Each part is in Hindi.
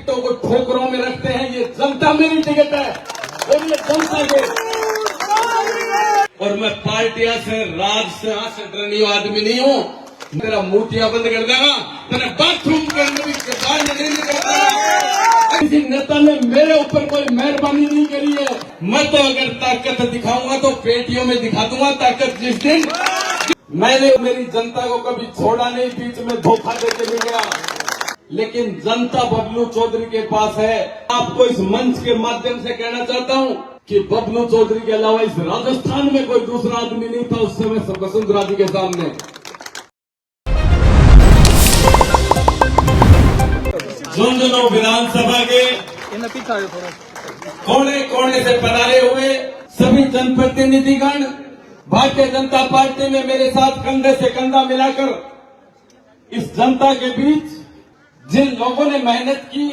टिकटों को ठोकरों में रखते हैं। ये जनता मेरी टिकट है और ये जनता के, और मैं पार्टियां से राज से डरने आदमी नहीं हूं। मेरा मूर्तियां बंद कर देगा, मैंने बाथरूम के अंदर भी बाहर नहीं निकलता। किसी नेता ने मेरे ऊपर कोई मेहरबानी नहीं करी है। मैं तो अगर ताकत दिखाऊंगा तो पेटियों में दिखा दूंगा ताकत। जिस दिन मैंने मेरी जनता को कभी छोड़ा नहीं, बीच में धोखा देके नहीं गया, लेकिन जनता बबलू चौधरी के पास है। आपको इस मंच के माध्यम से कहना चाहता हूं कि बबलू चौधरी के अलावा इस राजस्थान में कोई दूसरा आदमी नहीं था उस समय वसुंधरा जी के सामने। झुंझुनू विधानसभा के कोने कोने से पधारे हुए सभी जनप्रतिनिधिगण भारतीय जनता पार्टी में मेरे साथ कंधे से कंधा मिलाकर इस जनता के बीच जिन लोगों ने मेहनत की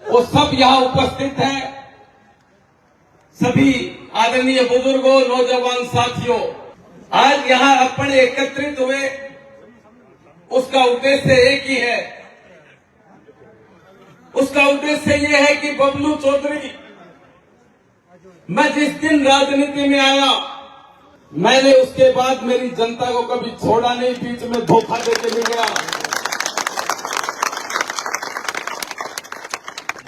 वो सब यहां उपस्थित हैं। सभी आदरणीय बुजुर्गों, नौजवान साथियों, आज यहां अपन एकत्रित हुए उसका उद्देश्य एक ही है। उसका उद्देश्य ये है कि बबलू चौधरी, मैं जिस दिन राजनीति में आया मैंने उसके बाद मेरी जनता को कभी छोड़ा नहीं, बीच में धोखा देके नहीं गया।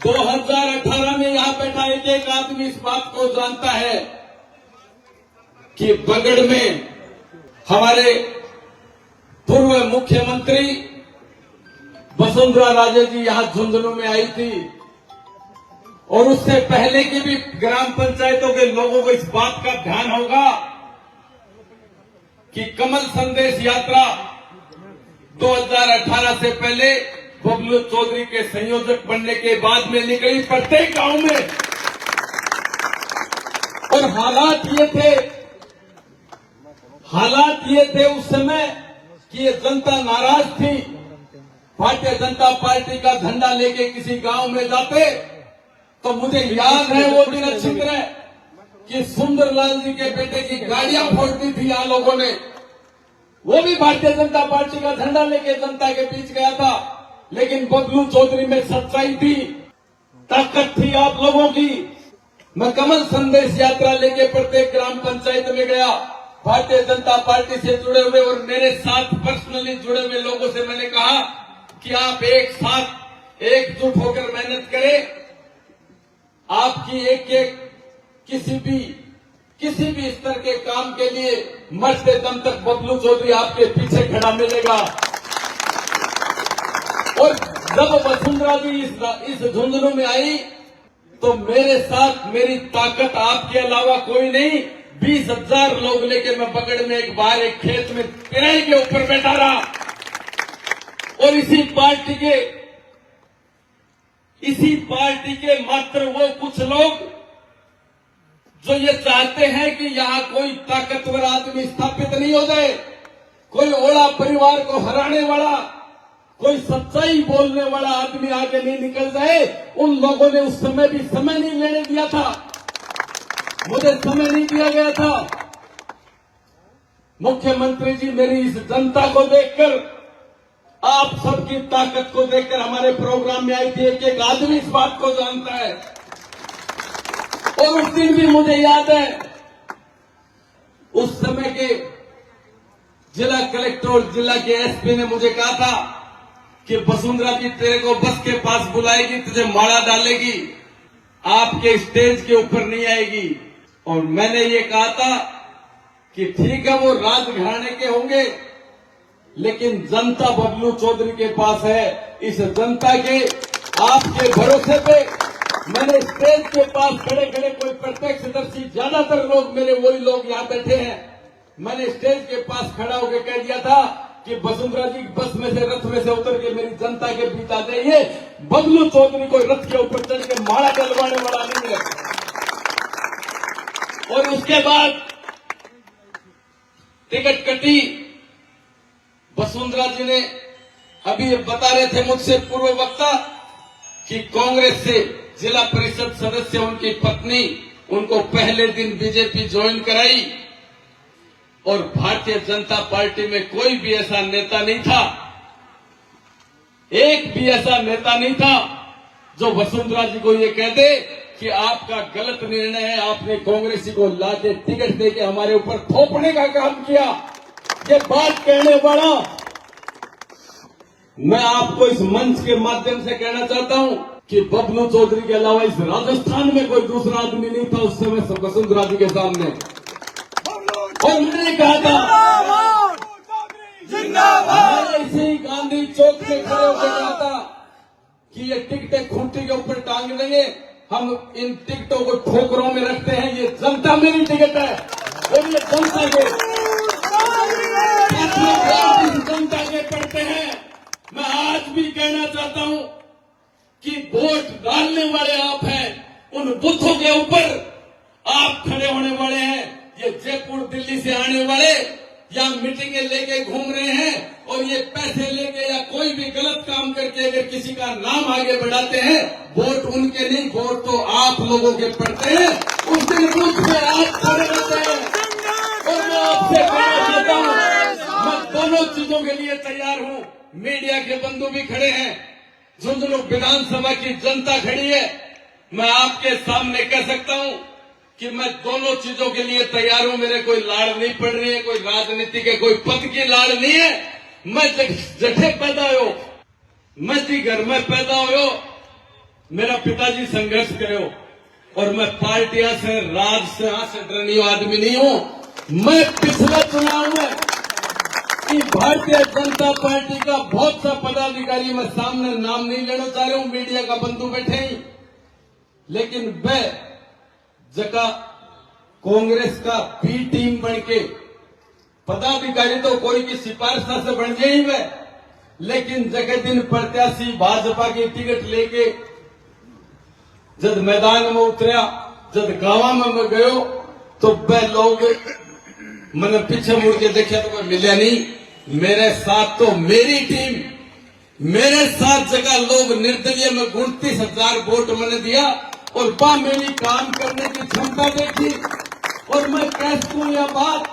2018 में यहां बैठा एक आदमी इस बात को जानता है कि बगड़ में हमारे पूर्व मुख्यमंत्री वसुंधरा राजे जी यहां झुंझुनू में आई थी, और उससे पहले की भी ग्राम पंचायतों के लोगों को इस बात का ध्यान होगा कि कमल संदेश यात्रा 2018 से पहले बबलू चौधरी के संयोजक बनने के बाद में निकली प्रत्येक गांव में। और हालात ये थे उस समय कि ये जनता नाराज थी। भारतीय जनता पार्टी का झंडा लेके किसी गांव में जाते तो मुझे याद है वो दिन अच्छी तरह कि सुंदरलाल जी के बेटे की गाड़ियां फोड़ती थी यहाँ लोगों ने। वो भी भारतीय जनता पार्टी का झंडा लेके जनता के बीच गया था, लेकिन बबलू चौधरी में सच्चाई थी, ताकत थी आप लोगों की। मैं कमल संदेश यात्रा लेके प्रत्येक ग्राम पंचायत में गया, भारतीय जनता पार्टी से जुड़े हुए और मेरे साथ पर्सनली जुड़े हुए लोगों से मैंने कहा कि आप एक साथ एकजुट होकर मेहनत करें। आपकी एक किसी भी स्तर के काम के लिए मरते दम तक बबलू चौधरी आपके पीछे खड़ा मिलेगा। और जब वसुंधरा जी इस झुंझुनू में आई तो मेरे साथ मेरी ताकत आपके अलावा कोई नहीं, 20,000 लोग लेके मैं बगड़ में एक बार एक खेत में पिराई के ऊपर बैठा रहा। और इसी पार्टी के मात्र वो कुछ लोग जो ये चाहते हैं कि यहां कोई ताकतवर आदमी स्थापित नहीं हो जाए, कोई ओला परिवार को हराने वाला, कोई सच्चाई बोलने वाला आदमी आगे नहीं निकल जाए। उन लोगों ने उस समय भी समय नहीं लेने दिया था, मुझे समय नहीं दिया गया था। मुख्यमंत्री जी मेरी इस जनता को देखकर, आप सबकी ताकत को देखकर हमारे प्रोग्राम में आई थी। एक आदमी इस बात को जानता है। और उस दिन भी मुझे याद है, उस समय के जिला कलेक्टर और जिला के एसपी ने मुझे कहा था कि वसुंधरा जी तेरे को बस के पास बुलाएगी, तुझे माला डालेगी, आपके स्टेज के ऊपर नहीं आएगी। और मैंने ये कहा था कि ठीक है वो राजघराने के होंगे, लेकिन जनता बबलू चौधरी के पास है। इस जनता के आपके भरोसे पे मैंने स्टेज के पास खड़े खड़े कोई प्रत्यक्षदर्शी, ज्यादातर लोग मेरे वही लोग यहाँ बैठे हैं, मैंने स्टेज के पास खड़ा होकर कह दिया था कि वसुंधरा जी बस में से रथ में से उतर के मेरी जनता के बीच आ जाइए। बबलू चौधरी को रथ के ऊपर चढ़ के माला डलवाने वाला नहीं है। और उसके बाद टिकट कटी। वसुंधरा जी ने अभी बता रहे थे मुझसे पूर्व वक्ता कि कांग्रेस से जिला परिषद सदस्य उनकी पत्नी उनको पहले दिन बीजेपी ज्वाइन कराई। और भारतीय जनता पार्टी में कोई भी ऐसा नेता नहीं था, एक भी ऐसा नेता नहीं था जो वसुंधरा जी को ये कह दे कि आपका गलत निर्णय है, आपने कांग्रेसी को लाके टिकट देके हमारे ऊपर थोपने का काम किया, ये बात कहने वाला मैं आपको इस मंच के माध्यम से कहना चाहता हूं कि बबलू चौधरी के अलावा इस राजस्थान में कोई दूसरा आदमी नहीं था उस समय वसुंधरा जी के सामने। और मैंने कहा था, इसी गांधी चौक से खड़े होकर कहा था कि ये टिकटें खूंटी के ऊपर टांग देंगे, हम इन टिकटों को ठोकरों में रखते हैं, ये जनता मेरी टिकट है और ये जनता के जनता के पढ़ते हैं। मैं आज भी कहना चाहता हूं कि वोट डालने वाले आप हैं, उन बूथों के ऊपर आप खड़े होने वाले हैं। ये जयपुर दिल्ली से आने वाले या मीटिंगें लेके घूम रहे हैं और ये पैसे लेके या कोई भी गलत काम करके अगर किसी का नाम आगे बढ़ाते हैं, वोट उनके नहीं, वोट तो आप लोगों के पड़ते हैं। उस दिन बूथ में आप खड़े रहते हैं और मैं आपसे कहना चाहता हूं, मैं दोनों चीजों के लिए तैयार हूं। मीडिया के बंधु भी खड़े हैं, झुंझुनू विधानसभा की जनता खड़ी है। मैं आपके सामने कह सकता हूं कि मैं दोनों चीजों के लिए तैयार हूं। मेरे कोई लाड़ नहीं पड़ रही है, कोई राजनीति के कोई पद की लाड़ नहीं है। मैं जठे पैदा हो, मैं जी घर में पैदा हो, मेरा पिताजी संघर्ष करे और मैं पार्टियां से राज से डरनी आदमी नहीं हूं। मैं पिछले चुनाव में कि भारतीय जनता पार्टी का बहुत सा पदाधिकारी, मैं सामने नाम नहीं लेना चाह रहा हूं, मीडिया का बंधु बैठे ही, लेकिन मैं जगह कांग्रेस का बी टीम बन के पदाधिकारी तो कोई की सिफारिश से बन गए ही मैं, लेकिन जगह दिन प्रत्याशी भाजपा की टिकट लेके जब मैदान में उतरा, जब गांव में मैं गयो तो वह लोग मैंने पीछे मुड़ के देखा तो कोई मिला नहीं। मेरे साथ तो मेरी टीम, मेरे साथ जगह लोग निर्दलीय में 29,000 वोट मैंने दिया और बा मेरी काम करने की क्षमता देखी। और मैं कह सकूं यह बात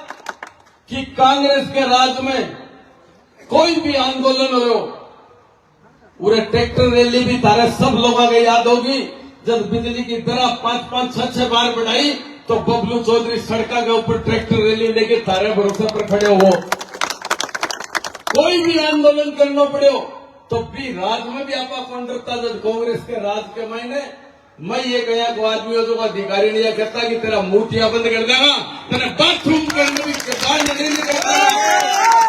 कि कांग्रेस के राज में कोई भी आंदोलन हो, पूरे ट्रैक्टर रैली भी तारे सब लोगों को याद होगी। जब बिजली की दर 5-5, 6-6 बार बढ़ाई तो बबलू चौधरी सड़का के ऊपर ट्रैक्टर रैली लेके तारे भरोसे पर खड़े हो। कोई भी आंदोलन करना पड़े तो भी राज में भी आपा कौन डरता। जब कांग्रेस के राज के महीने मैं ये गया को आदमियों जो अधिकारी नहीं कहता कि तेरा मूर्तियां बंद कर देगा, तेरा बाथरूम के अंदर भी बाहर नहीं निकलता।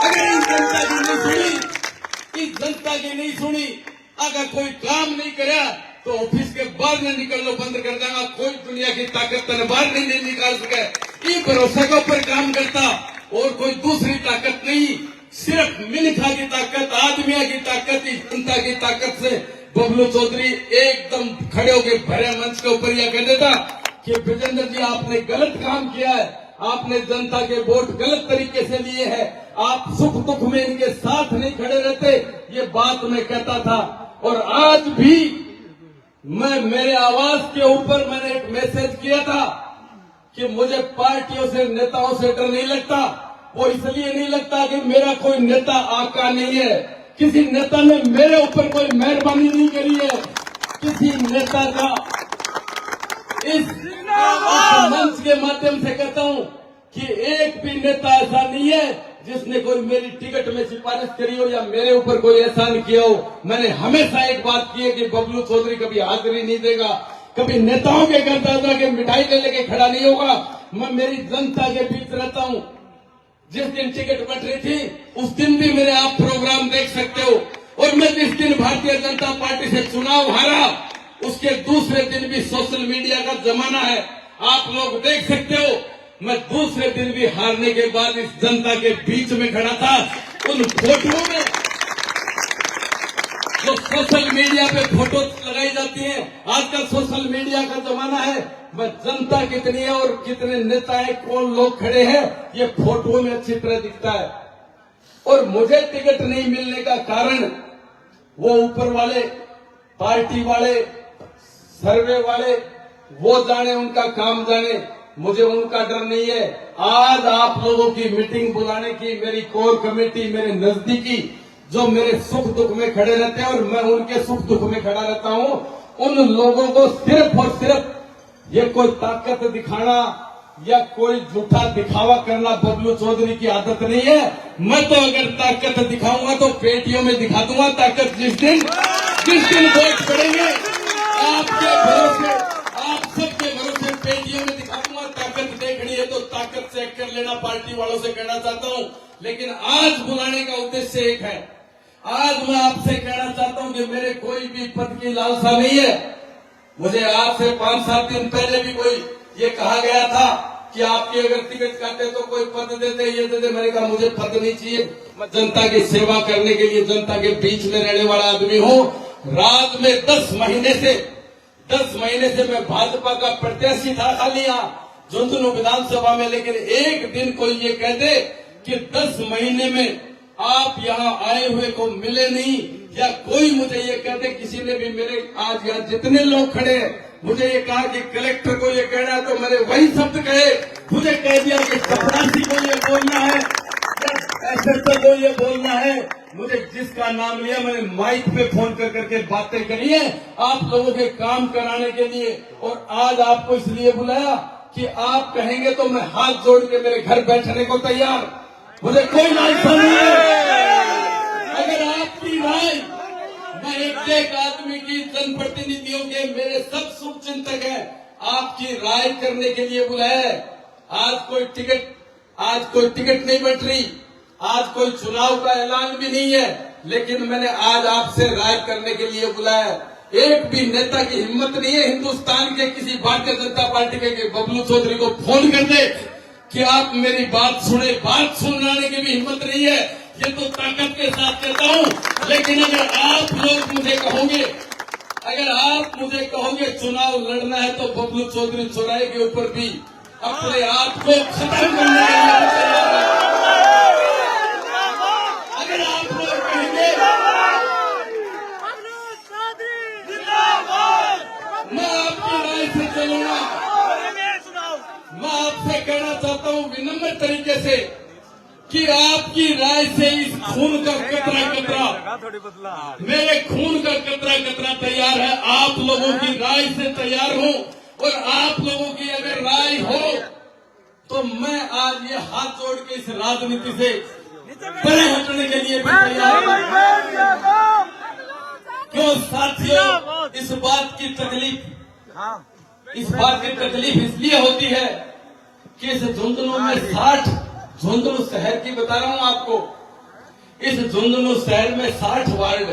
अगर इस जनता की नहीं सुनी, इस जनता की नहीं सुनी, अगर कोई काम नहीं करे तो ऑफिस के बाहर न निकलना बंद कर देगा। कोई दुनिया की ताकत तेरे बाहर नहीं निकाल सके। ये भरोसे के ऊपर काम करता और कोई दूसरी ताकत नहीं, सिर्फ मिलिखा की ताकत, आदमिया की ताकत, जनता की ताकत से बबलू चौधरी एकदम खड़े होकर भरे मंच के ऊपर यह कह देता कि विजेंद्र जी आपने गलत काम किया है, आपने जनता के वोट गलत तरीके से लिए हैं, आप सुख दुख में इनके साथ नहीं खड़े रहते। ये बात मैं कहता था और आज भी मैं मेरे आवाज के ऊपर मैंने एक मैसेज किया था कि मुझे पार्टियों से, नेताओं से डर नहीं लगता। वो इसलिए नहीं लगता कि मेरा कोई नेता आका नहीं है, किसी नेता ने मेरे ऊपर कोई मेहरबानी नहीं करी है। किसी नेता का इस मंच के माध्यम से कहता हूं कि एक भी नेता ऐसा नहीं है जिसने कोई मेरी टिकट में सिफारिश करी हो या मेरे ऊपर कोई एहसान किया हो। मैंने हमेशा एक बात की है कि बबलू चौधरी कभी हाजिरी नहीं देगा, कभी नेताओं के घर दादा के मिठाई ले लेके खड़ा नहीं होगा। मैं मेरी जनता के बीच रहता हूं। जिस दिन टिकट बट रही थी उस दिन भी मेरे आप प्रोग्राम देख सकते हो, और मैं जिस दिन भारतीय जनता पार्टी से चुनाव हारा उसके दूसरे दिन भी सोशल मीडिया का जमाना है, आप लोग देख सकते हो। मैं दूसरे दिन भी हारने के बाद इस जनता के बीच में खड़ा था। उन फोटों में जो सोशल मीडिया पे फोटो लगाई जाती है, आजकल सोशल मीडिया का जमाना है, मैं जनता कितनी है और कितने नेता है, कौन लोग खड़े हैं, ये फोटो में अच्छी तरह दिखता है। और मुझे टिकट नहीं मिलने का कारण वो ऊपर वाले, पार्टी वाले, सर्वे वाले, वो जाने, उनका काम जाने, मुझे उनका डर नहीं है। आज आप लोगों की मीटिंग बुलाने की मेरी कोर कमेटी, मेरे नजदीकी जो मेरे सुख दुख में खड़े रहते हैं और मैं उनके सुख दुख में खड़ा रहता हूं, उन लोगों को सिर्फ और सिर्फ ये कोई ताकत दिखाना या कोई झूठा दिखावा करना बबलू चौधरी की आदत नहीं है। मैं तो अगर ताकत दिखाऊंगा तो पेटियों में दिखा दूंगा ताकत। जिस दिन वोट पड़ेंगे आपके भरोसे, आप सबके भरोसे पेटियों में दिखा दूंगा ताकत। देखनी है तो ताकत चेक कर लेना, पार्टी वालों से कहना चाहता हूं। लेकिन आज बुलाने का उद्देश्य एक है। आज मैं आपसे कहना चाहता हूं कि मेरे कोई भी पद की लालसा नहीं है। मुझे आज से 5-7 दिन पहले भी कोई ये कहा गया था कि आपकी अगर टिकट काटे तो कोई पद देते, ये देते। मैंने कहा मुझे पद नहीं चाहिए, मैं जनता की सेवा करने के लिए जनता के बीच में रहने वाला आदमी हूं। राज में 10 महीने से मैं भाजपा का प्रत्याशी था खाली यहाँ झुंझुनू विधानसभा में। लेकिन एक दिन कोई ये कह दे कि 10 महीने में आप यहाँ आए हुए को मिले नहीं, या कोई मुझे ये कह दे, किसी ने भी मेरे आज यहाँ जितने लोग खड़े हैं मुझे ये कहा कि कलेक्टर को ये कहना है तो मैंने वही शब्द कहे। मुझे कह दिया कि चपरासी को ये बोलना है, एसएसओ को ये बोलना है। मुझे जिसका नाम लिया मैंने माइक पे फोन कर करके बातें करी है आप लोगों के काम कराने के लिए। और आज आपको इसलिए बुलाया कि आप कहेंगे तो मैं हाथ जोड़ के मेरे घर बैठने को तैयार, मुझे कोई लालसा नहीं है। अगर आपकी राय, मैं एक आदमी की जनप्रतिनिधियों के मेरे सब शुभ चिंतक हैं, आपकी राय करने के लिए बुलाया है। आज कोई टिकट नहीं बट रही, आज कोई चुनाव का ऐलान भी नहीं है, लेकिन मैंने आज आपसे राय करने के लिए बुलाया है। एक भी नेता की हिम्मत नहीं है हिंदुस्तान के किसी भारतीय जनता पार्टी के बबलू चौधरी को फोन कर दे कि आप मेरी बात सुने। बात सुनाने की भी हिम्मत नहीं है, ये तो ताकत के साथ कहता हूं। लेकिन अगर आप लोग मुझे कहोगे चुनाव लड़ना है तो बबलू चौधरी चौराहे के ऊपर भी अपने आप को खत्म करने के लिए तैयार है। अगर आप लोग कहेंगे मैं आपकी राय से चलूंगा, मैं आपसे कहना चाहता हूं विनम्र तरीके से कि आपकी राय से इस खून का कतरा मेरे खून का कतरा तैयार है। आप लोगों की राय से तैयार हूं, और आप लोगों की अगर राय हो तो मैं आज ये हाथ जोड़ के इस राजनीति से परे हटने के लिए भी तैयार हूं। क्यों साथियों, इस बात की तकलीफ इसलिए होती है कि इस झुंझुनू में 60 झुंझुनू शहर की बता रहा हूं आपको, इस झुंझुनू शहर में 60 वार्ड।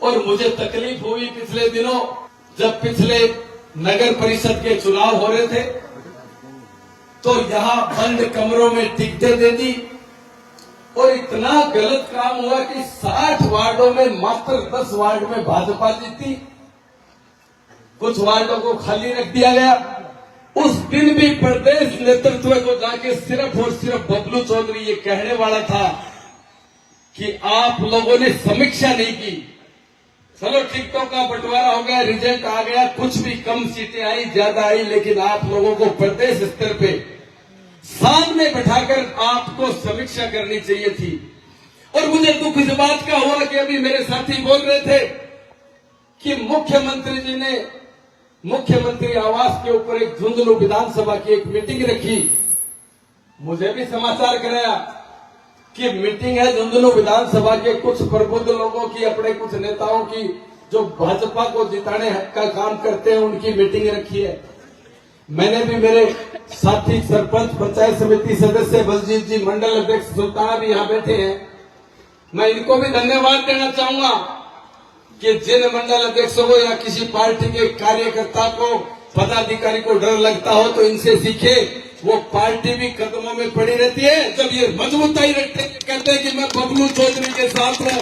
और मुझे तकलीफ हुई पिछले दिनों जब पिछले नगर परिषद के चुनाव हो रहे थे तो यहां बंद कमरों में टिकटें दे दी, और इतना गलत काम हुआ कि 60 वार्डों में मात्र 10 वार्ड में भाजपा जीती, कुछ वार्डों को खाली रख दिया गया। उस दिन भी प्रदेश नेतृत्व को जाके सिर्फ और सिर्फ बबलू चौधरी ये कहने वाला था कि आप लोगों ने समीक्षा नहीं की। चलो टिकटों का बंटवारा हो गया, रिजल्ट आ गया, कुछ भी कम सीटें आई ज्यादा आई, लेकिन आप लोगों को प्रदेश स्तर पे सामने बैठाकर आपको समीक्षा करनी चाहिए थी। और मुझे दुख इस बात का हुआ कि अभी मेरे साथी बोल रहे थे कि मुख्यमंत्री जी ने मुख्यमंत्री आवास के ऊपर एक झुंझुनू विधानसभा की एक मीटिंग रखी। मुझे भी समाचार कराया कि मीटिंग है झुंझुनू विधानसभा के कुछ प्रबुद्ध लोगों की, अपने कुछ नेताओं की जो भाजपा को जिताने का काम करते हैं, उनकी मीटिंग रखी है। मैंने भी, मेरे साथी सरपंच पंचायत समिति सदस्य बलजीत जी, मंडल अध्यक्ष सुल्ताना भी यहाँ बैठे हैं, मैं इनको भी धन्यवाद देना चाहूंगा कि जिन मंडल अध्यक्षों को या किसी पार्टी के कार्यकर्ता को, पदाधिकारी को डर लगता हो तो इनसे सीखे। वो पार्टी भी कदमों में पड़ी रहती है जब ये मजबूताई रखते कहते हैं कि मैं बबलू चौधरी के साथ हूं।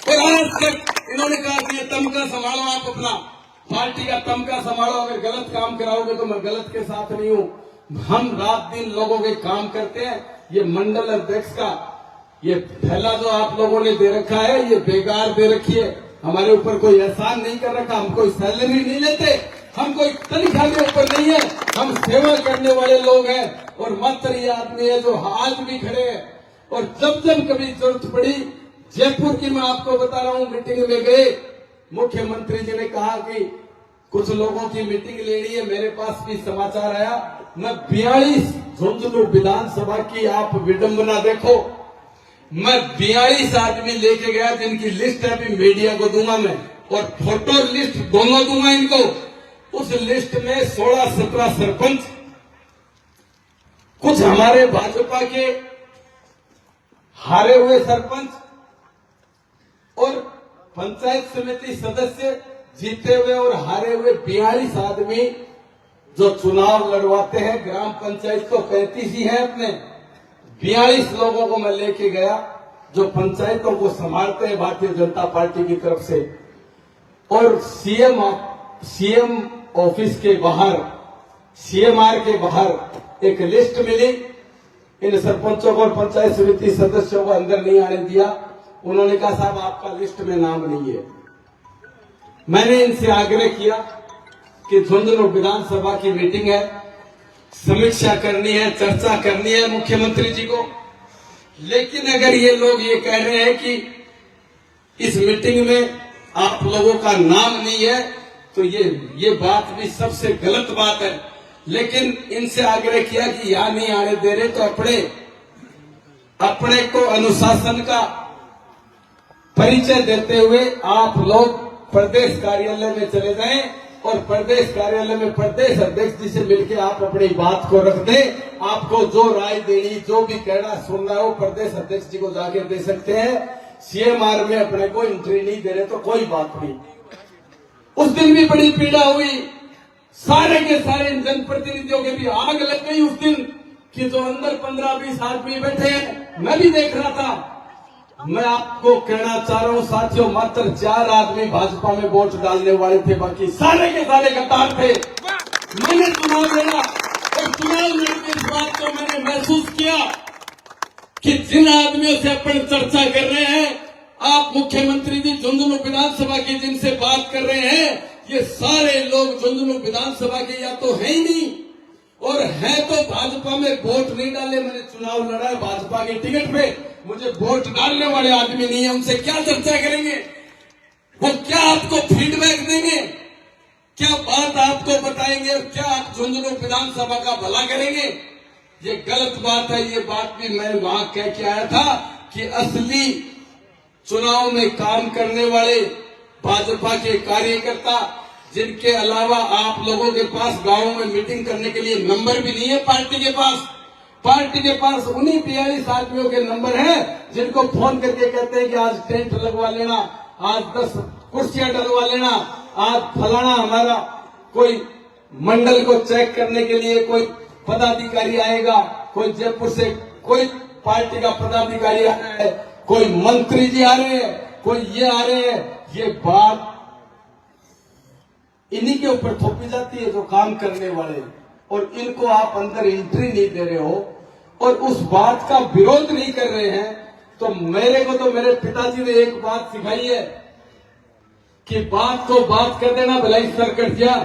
और आज तक इन्होंने कहा कि ये तमका संभालो, आप अपना पार्टी का तमका संभालो, अगर गलत काम कराओगे तो मैं गलत के साथ नहीं हूं। हम रात दिन लोगों के काम करते हैं। ये मंडल अध्यक्ष का ये थैला जो आप लोगों ने दे रखा है, ये बेकार दे रखी है। हमारे ऊपर कोई एहसान नहीं कर रखा, हम कोई सैलरी नहीं लेते, हम कोई तनख्वाह के ऊपर नहीं है, हम सेवा करने वाले लोग हैं। और मात्र ये आदमी है जो आज भी खड़े हैं, और जब जब कभी जरूरत पड़ी, जयपुर की मैं आपको बता रहा हूं, मीटिंग में गए मुख्यमंत्री जी ने कहा कि कुछ लोगों की मीटिंग लेनी है। मेरे पास भी समाचार आया, मैं 42 झुंझुनू विधानसभा की आप विडंबना देखो, मैं 42 आदमी लेके गया जिनकी लिस्ट अभी मीडिया को दूंगा मैं, और फोटो लिस्ट दोनों दूंगा इनको। उस लिस्ट में 16-17 सरपंच, कुछ हमारे भाजपा के हारे हुए सरपंच और पंचायत समिति सदस्य, जीते हुए और हारे हुए 42 आदमी जो चुनाव लड़वाते हैं। ग्राम पंचायत तो 35 ही है अपने, 42 लोगों को मैं लेके गया जो पंचायतों को संभालते हैं भारतीय जनता पार्टी की तरफ से। और सीएम ऑफिस के बाहर, सीएमआर के बाहर एक लिस्ट मिली। इन सरपंचों को और पंचायत समिति सदस्यों को अंदर नहीं आने दिया। उन्होंने कहा साहब आपका लिस्ट में नाम नहीं है। मैंने इनसे आग्रह किया कि झुंझुनू विधानसभा की मीटिंग है, समीक्षा करनी है, चर्चा करनी है मुख्यमंत्री जी को। लेकिन अगर ये लोग ये कह रहे हैं कि इस मीटिंग में आप लोगों का नाम नहीं है, तो ये बात भी सबसे गलत बात है। लेकिन इनसे आग्रह किया कि यहां नहीं आने दे रहे तो अपने को अनुशासन का परिचय देते हुए आप लोग प्रदेश कार्यालय में चले जाएं और प्रदेश कार्यालय में प्रदेश अध्यक्ष जी से मिलकर आप अपनी बात को रख दें। आपको जो राय देनी, जो भी कहना सुनना है वो प्रदेश अध्यक्ष जी को जाके दे सकते हैं। सीएमआर में अपने को एंट्री नहीं दे रहे तो कोई बात नहीं। उस दिन भी बड़ी पीड़ा हुई, सारे के सारे जनप्रतिनिधियों के भी आग लग गई उस दिन कि जो अंदर 15-20 आदमी बैठे हैं, मैं भी देख रहा था। मैं आपको कहना चाह रहा हूं साथियों, मात्र 4 आदमी भाजपा में वोट डालने वाले थे, बाकी सारे के सारे गद्दार थे। मैंने चुनाव लड़ा और चुनाव लड़के इस बात को मैंने महसूस किया कि जिन आदमियों से अपन चर्चा कर रहे हैं, आप मुख्यमंत्री जी झुंझुनू विधानसभा की जिनसे बात कर रहे हैं, ये सारे लोग झुंझुनू विधानसभा के या तो है ही नहीं, और है तो भाजपा में वोट नहीं डाले। मैंने चुनाव लड़ा है भाजपा की टिकट पे, मुझे वोट डालने वाले आदमी नहीं है। उनसे क्या चर्चा करेंगे? वो क्या आपको फीडबैक देंगे? क्या बात आपको बताएंगे? और क्या आप झुंझुनू विधानसभा का भला करेंगे? ये गलत बात है। ये बात भी मैं वहां कह के आया था कि असली चुनाव में काम करने वाले भाजपा के कार्यकर्ता, जिनके अलावा आप लोगों के पास गांवों में मीटिंग करने के लिए नंबर भी नहीं है पार्टी के पास उन्हीं 42 आदमियों के नंबर है जिनको फोन करके कहते हैं कि आज टेंट लगवा लेना, आज 10 कुर्सियां डलवा लेना, आज फलाना हमारा कोई मंडल को चेक करने के लिए कोई पदाधिकारी आएगा, कोई जयपुर से कोई पार्टी का पदाधिकारी आ रहा है, कोई मंत्री जी आ रहे हैं, कोई ये आ रहे हैं। ये बात इन्हीं के ऊपर थोपी जाती है जो काम करने वाले, और इनको आप अंदर एंट्री नहीं दे रहे हो और उस बात का विरोध नहीं कर रहे हैं। तो मेरे को तो मेरे पिताजी ने एक बात सिखाई है कि बात को बात कर देना, भलाई सर कट जा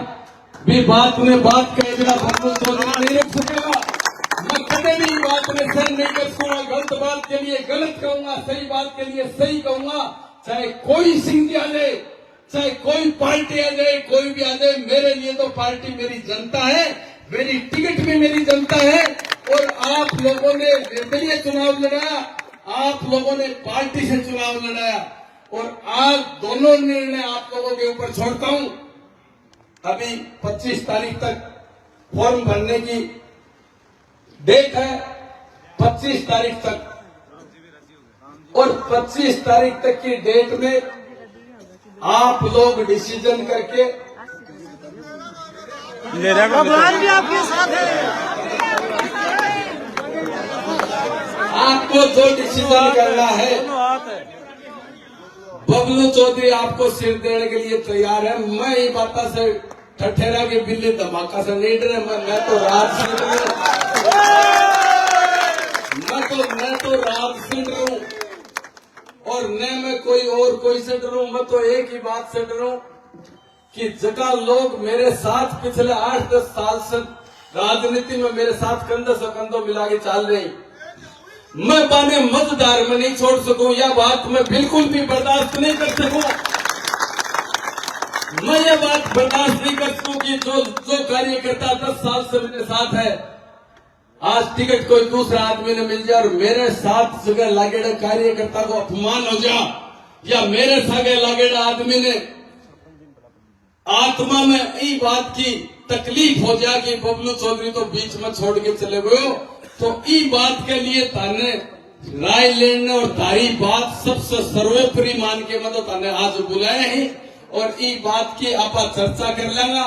भी बात में बात कह देना, नहीं रख सकेगा। मैं कभी भी बात में सर नहीं कर सकूंगा। गलत बात के लिए गलत कहूंगा, सही बात के लिए सही कहूंगा। चाहे कोई सिंह आ जाए, चाहे कोई पार्टी आ जाए, कोई भी आ जाए, मेरे लिए तो पार्टी मेरी जनता है, मेरी टिकट भी मेरी जनता है। और आप लोगों ने निर्दलीय चुनाव लड़ाया, आप लोगों ने पार्टी से चुनाव लड़ाया, और आज दोनों निर्णय आप लोगों के ऊपर छोड़ता हूं। अभी 25 तारीख तक फॉर्म भरने की डेट है, 25 तारीख तक, और 25 तारीख तक की डेट में आप लोग डिसीजन करके, भगवान भी आपके साथ है, आपको जो डिसीजन करना है, बबलू चौधरी आपको सिर देने के लिए तैयार है। मैं ये बात से ठठेरा के बिल्ली धमाका से नहीं डरे। मैं तो राज से डरूं और न मैं कोई से डरूं। मैं तो एक ही बात से डरूं कि जगह लोग मेरे साथ पिछले 8-10 साल से राजनीति में मेरे साथ कंधे से कंधों मिला के चल रहे, मैं बाने मझधार में नहीं छोड़ सकूं। यह बात मैं बिल्कुल भी बर्दाश्त नहीं कर सकूं। मैं ये बात बर्दाश्त नहीं कर सकूं कि जो कार्यकर्ता 10 साल से मेरे साथ है, आज टिकट कोई दूसरा आदमी ने मिल जाए और मेरे साथ जगह लागेड़ा कार्यकर्ता को अपमान हो जा, या मेरे सगे लागेड़ा आदमी ने आत्मा में यही बात की तकलीफ हो जा कि बबलू चौधरी तो बीच में छोड़ के चले गए हो, तो ई बात के लिए ताने राय लेने और तारी बात सबसे सर्वोपरि मान के मतलब ताने आज बुलाए हैं और ई बात की आपा चर्चा कर लेगा,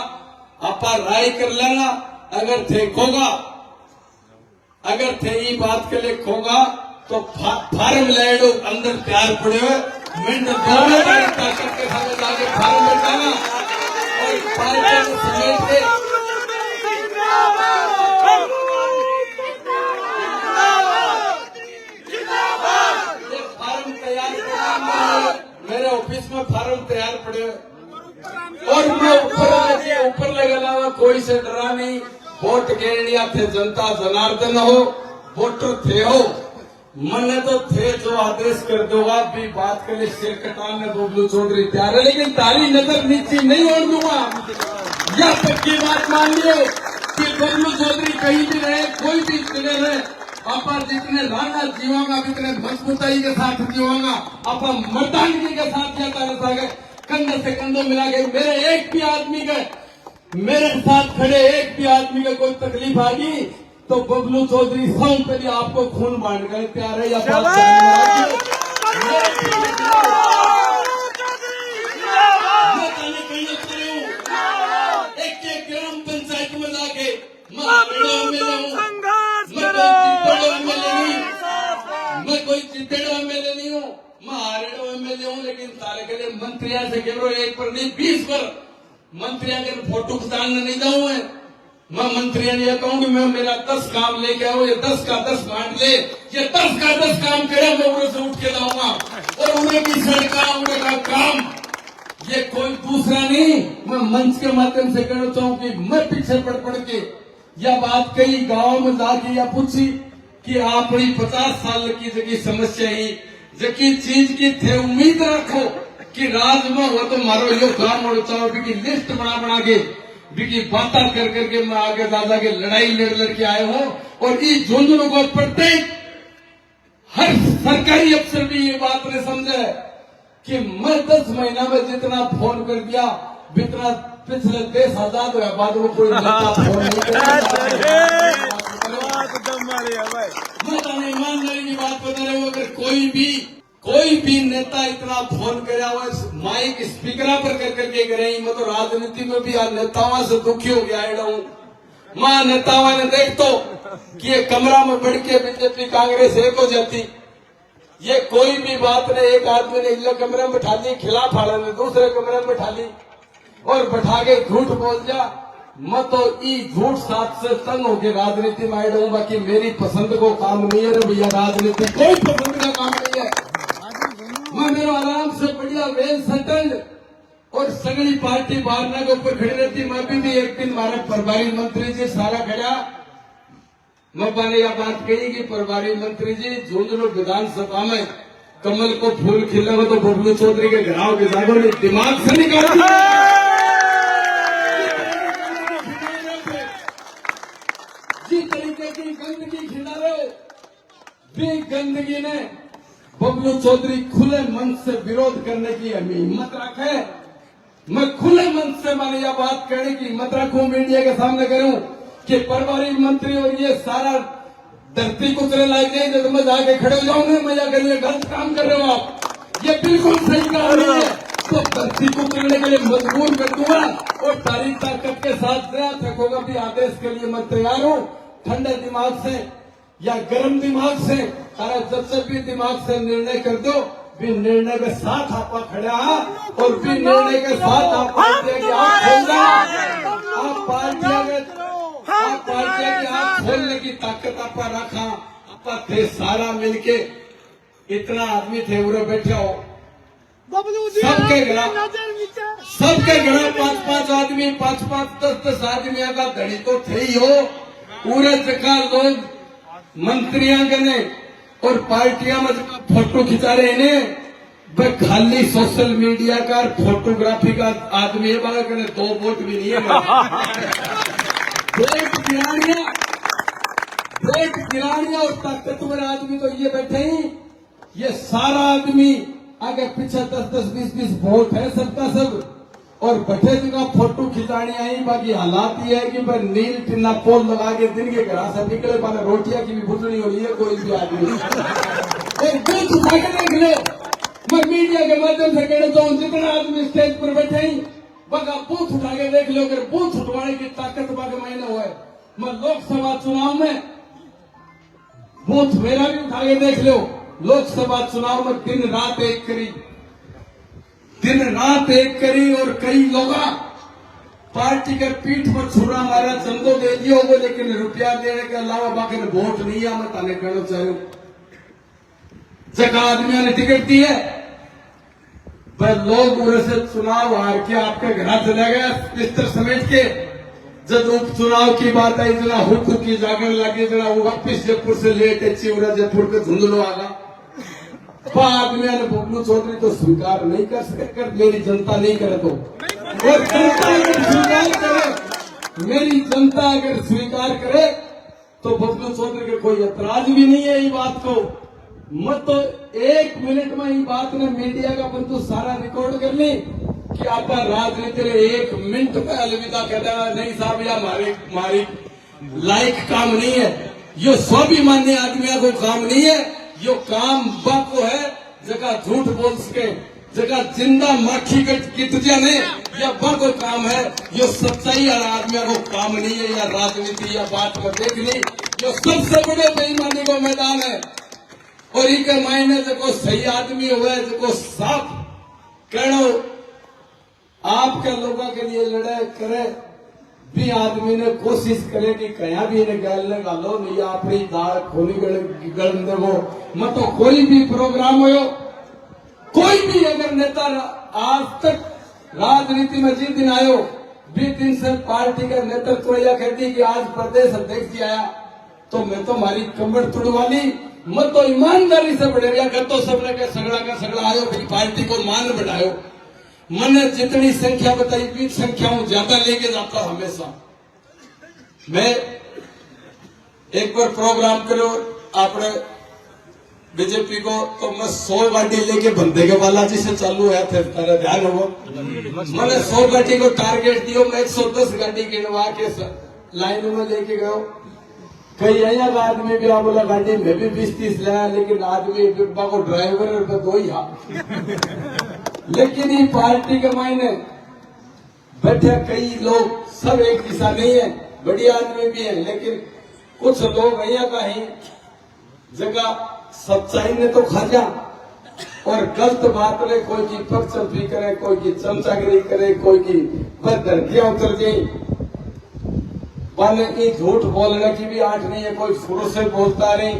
आपा राय कर लेगा। अगर थे खोगा, अगर थे ई बात के लिए खोगा तो फार्म ले लो, अंदर तैयार पड़े हुए मिनट 2 मिनट ताकत के साथ जाके फार्म बैठाना और पार्टी को समेट के फार्म तैयार करना। मेरे ऑफिस में फार्म तैयार पड़े हुए और मैं ऊपर लगा हुआ, कोई से डरा नहीं। वोट गेड़िया थे जनता जनार्दन हो, वोटर थे हो, मने तो थे जो आदेश कर दो। आप भी बात के लिए शेर कटान में बबलू चौधरी तैयार है, लेकिन तारी नजर नीचे नहीं ओढ़ दूंगा। यह पक्की बात मान लियो कि बबलू चौधरी कहीं भी रहे, कोई भी जगह रहे, आपा जितने राणा जीवांगा जितने मजबूताई के साथ जीवांगा, आपा मर्दानगी के साथ जाता रहता है, कंधे से कंधों मिला के। मेरे एक भी आदमी के, मेरे साथ खड़े एक भी आदमी का कोई तकलीफ आ गई तो बबलू चौधरी सौ के लिए आपको खून बांट कर तैयार है। या बात एक ग्राम पंचायत में जाके मैं कोई चित्तेड़ो एमएलए नहीं हूँ, मैं हारेड़ो एमएलए हूँ, लेकिन तारे के लिए मंत्रिया से केवल 1 पर नहीं 20 पर मंत्रिया के फोटो खिंचाने नहीं जाऊँ मैं। मैं मंत्रिया ने यह कहूँ कि मैं मेरा 10 काम लेके आऊँ, ये 10 का 10 बांट ले, ये 10 का 10 काम करे, मैं उन्हें से उठ के लाऊंगा और उन्हें की सड़का उन्हें का काम ये कोई दूसरा नहीं। मैं मंच के माध्यम से कहना चाहूँ कि मैं पीछे पड़ के यह बात कई गाँव में जाके या पूछी कि आपकी 50 साल की जगी समस्या ही जकी चीज की थे, उम्मीद रखो कि राज में हो तो मारो यो काम हो चाहो बिकी लिस्ट बना के बिकी बातें कर करके मैं आगे दादा के लड़ाई लड़ के आए हूँ। और इस झुंझुनों को प्रत्येक हर सरकारी अफसर भी ये बात ने समझे कि मैं 10 महीना में जितना फोन कर दिया जितना पिछले देश आजाद हुआ बाद में कोई नेता फोन नहीं करेगा। ईमानदारी की बात बता रहे हो, अगर कोई भी नेता इतना फोन करा हुआ माइक स्पीकर पर करके करे, मैं तो राजनीति में भी नेताओं से दुखी हो गया हूँ। मां नेताओं ने देख तो कि ये कमरा में बढ़ के बीजेपी कांग्रेस एक हो जाती, ये कोई भी बात नहीं। एक आदमी ने इल्ले कमरे में बैठा ली, खिलाफ हाड़ा ने दूसरे कमरे में बैठा ली और बैठा के झूठ बोल जा। मैं तो ई झूठ साथ से तंग होके राजनीति में आया हूँ, बाकी मेरी पसंद को काम नहीं है रे भैया, राजनीति कोई पसंद का काम नहीं है। मैं मेरा आराम से बढ़िया वेल सेटल्ड और सगड़ी पार्टी बारना के ऊपर खड़ी रहती। मैं भी एक दिन हमारे प्रभारी मंत्री जी सारा खड़ा, मैंने यह बात कही कि प्रभारी मंत्री जी झुंझुनू विधानसभा में कमल को फूल खिलेगा तो बबलू चौधरी के घराव के जागो ने दिमाग से निकाल जिस तरीके की गंदगी खिला रहे भी गंदगी ने बबलू चौधरी खुले मन से विरोध करने की हिम्मत रखे। मैं खुले मन से मैंने यह बात कहने की हिम्मत रखूं, मीडिया के सामने करूं कि प्रभारी मंत्री और ये सारा धरती कुचले लायक नहीं जब मैं जाके खड़े हो जाऊंगे, मैं या करिए गलत काम कर रहे हो आप, ये बिल्कुल सही काम नहीं है, तो धरती को करने के लिए मजबूर कर दूंगा और तारीख ताकत के साथ प्रयास रखोगा भी आदेश के लिए मैं तैयार हूँ। ठंडे दिमाग से या गर्म दिमाग से, तारा जब से भी दिमाग से निर्णय कर दो, भी निर्णय के साथ आपा खड़ा और भी निर्णय के साथ आप पार्टियां की आंख खोलने की ताकत आपा रखा। आपा थे सारा मिलके इतना आदमी थे उरे बैठे हो, सबके घर 5-5 आदमी 5-5 10-10 आदमी का धड़ी तो थे ही हो। पूरे जगह लोग मंत्रियां गने और पार्टियां में फोटो खिंचा रहे ने भाई खाली सोशल मीडिया का और फोटोग्राफी का आदमी है, बाबा कहने 2 वोट भी नहीं है। वोट गिरानिया और ताकतवर आदमी तो ये बैठे ही, ये सारा आदमी आगे पीछे 10-10, 20-20 वोट है सबका सब, और बैठे जगह फोटो खिंचानी आई। बाकी हालात ये है कि भाई नील टिन्ना पोल लगा के दिन के घर से निकले, माने रोटियां की भी बुटनी हो रही है कोई भी आदमी। एक बूथ उठा के देख लो, मैं मीडिया के माध्यम से कहना चाहूँ, जितना आदमी स्टेज पर बैठे ही बगा बूथ उठा के देख लो। अगर बूथ उठवाने की ताकत बाग मायने हुआ है, मैं लोकसभा चुनाव में बूथ मेरा भी उठा के देख लो। लोकसभा चुनाव में दिन रात एक करी और कई लोग पार्टी के पीठ पर छुरा मारा, चंदो दे दियो वो, लेकिन रुपया देने के अलावा बाकी ने वोट नहीं है। मैं ताने कहना चाहूँ, जगह आदमियों ने टिकट दी है, पर लोग उन्हें से चुनाव हार के आपके घर चले गए बिस्तर समेट के। जब उपचुनाव की बात आई, जना हुक्कू की जागरण लगी, जना वो वापिस जयपुर से लेट अच्छी उड़ा जयपुर के धुंधलो आगा। आदमियों ने बबलू चौधरी तो स्वीकार नहीं कर सके, मेरी जनता नहीं करे तो, और जनता अगर स्वीकार करे, मेरी जनता अगर स्वीकार करे तो बबलू चौधरी के कोई ऐतराज भी नहीं है। ये बात को मत तो 1 मिनट में ये बात ने मीडिया का बंधु सारा रिकॉर्ड कर ली कि आप राजनीति 1 मिनट में अलविदा कह देगा। नहीं साहब, यह हमारी लायक काम नहीं है, यो स्वाभिमानी आदमियों को काम नहीं है। यो काम बाको है जगह झूठ बोल सके, जगह जिंदा माखी की तुझे ने, या बाको काम है। यो सच्चाई और आदमियों को काम नहीं है, या राजनीति या बात में देख ली। यो सबसे बड़े बेईमानी को मैदान है, और इनके मायने जो सही आदमी हुए, जो साफ कहना आपके लोगों के लिए लड़ाई करे भी आदमी ने कोशिश करे कि कहीं भी इन्हें गैल न गालो, नहीं अपनी दाल खोली गलन देवो। मत तो कोई भी प्रोग्राम हो, कोई भी अगर नेता आज तक राजनीति में जिस दिन आयो, 20 दिन से पार्टी का नेतृत्व या कहती कि आज प्रदेश अध्यक्ष जी आया तो मैं तो हमारी कमर तुड़वा ली। मत तो ईमानदारी से बढ़ेगा कर तो सबने का सगड़ा आयो, फिर पार्टी को मान बढ़ायो। मैंने जितनी संख्या बताई 20 संख्या हूं ज्यादा लेके जाता हमेशा। मैं एक बार प्रोग्राम करो आपने बीजेपी को, तो मैं 100 गाड़ी लेके बंदे के बालाजी से चालू है थे, तेरा ध्यान होगा। मैंने 100 गाड़ी को टारगेट दियो, मैं 110 गाड़ी गिनवा के लाइन में लेके गयो। कई यहाँ का आदमी भी बोला गाड़ी में भी 20-30 लाया, लेकिन आदमी डिब्बा को ड्राइवर तो 2 ही लेकिन ये पार्टी के मायने बैठे कई लोग सब एक दिशा नहीं है, बढ़िया आदमी भी है, लेकिन कुछ लोग यहाँ का ही जगह सच्चाई ने तो खा जा और गलत बात ले, कोई की पक्षी करे, कोई की चमचागिरी करे, कोई की धरतियां उतर गई। माने की झूठ बोलने की भी आठ नहीं है, कोई शुरू से बोलता नहीं,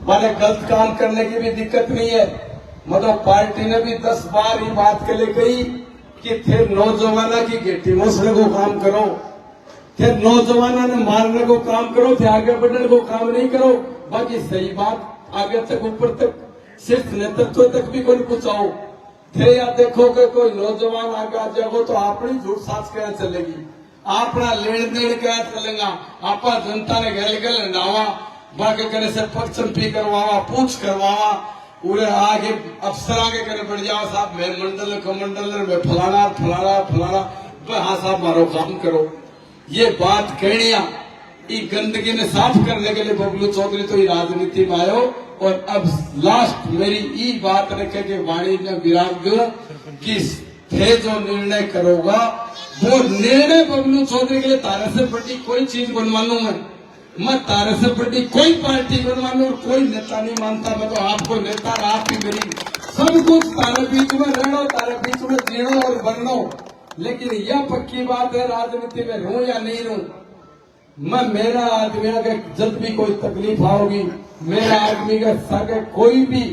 माने गलत काम करने की भी दिक्कत नहीं है। मतलब पार्टी ने भी 10 बार ये बात के लिए कही कि थे नौजवाना की गेटी मोसने को काम करो, थे नौजवाना ने मारने को काम करो, थे आगे बढ़ने को काम नहीं करो। बाकी सही बात आगे तक ऊपर तक सिर्फ नेतृत्व तक भी कोई पहुंचाओ थे, या देखो कि कोई नौजवान आगे आ जाओ तो अपनी झूठ साच क्या चलेगी, अपना लेन देन क्या चलेगा, आपा जनता ने गल गल हटावा, बाकी करने से पक्षी करवावा, पूछ करवावा, पूरे आगे अफसर आगे करे बढ़ जाओ साहब मैं मंडल कमंडल में फलाना फलाना फलाना, हाँ साहब मारो काम करो। ये बात कहनिया ये गंदगी ने साफ करने के लिए बबलू चौधरी तो ये राजनीति में आयो। और अब लास्ट मेरी ये बात रखे कि वाणी ने विराम दो कि थे जो निर्णय करोगा वो निर्णय बबलू चौधरी के लिए तारे से बड़ी कोई चीज बनवानू मैं तारे से बड़ी कोई पार्टी बनवानू और कोई नेता नहीं मानता। मैं तो आपको नेता आप ही मेरी सब कुछ तारे बीच में रहना, तारे बीच में जीना और बनना। लेकिन यह पक्की बात है राजनीति में रहूं या नहीं रहूं, मैं मेरा आदमी का जब भी कोई तकलीफ आओगी, मेरा आदमी का सागे कोई भी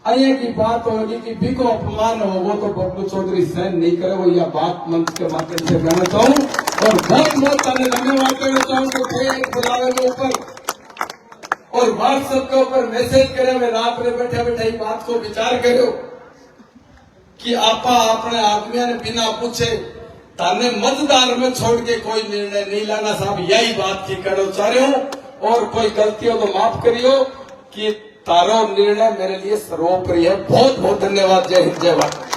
अये की बात होगी कि भी को अपमान होगा तो बबलू चौधरी सहन नहीं करे। वो यह बात मंच के माध्यम से कहना चाहूँ और बहुत बहुत धन्यवाद करना चाहूँ कि एक बुलावे के ऊपर और व्हाट्सएप के ऊपर मैसेज करे, मैं रात में बैठे बैठे ही बात को विचार करो कि आपा अपने आदमियों ने बिना पूछे ताने मतदार में छोड़ के कोई निर्णय नहीं लाना। साहब यही बात की करो चाह रहे हूं, और कोई गलती हो तो माफ करियो कि तारो निर्णय मेरे लिए सर्वोपरि है। बहुत बहुत धन्यवाद। जय हिंद, जय भारत।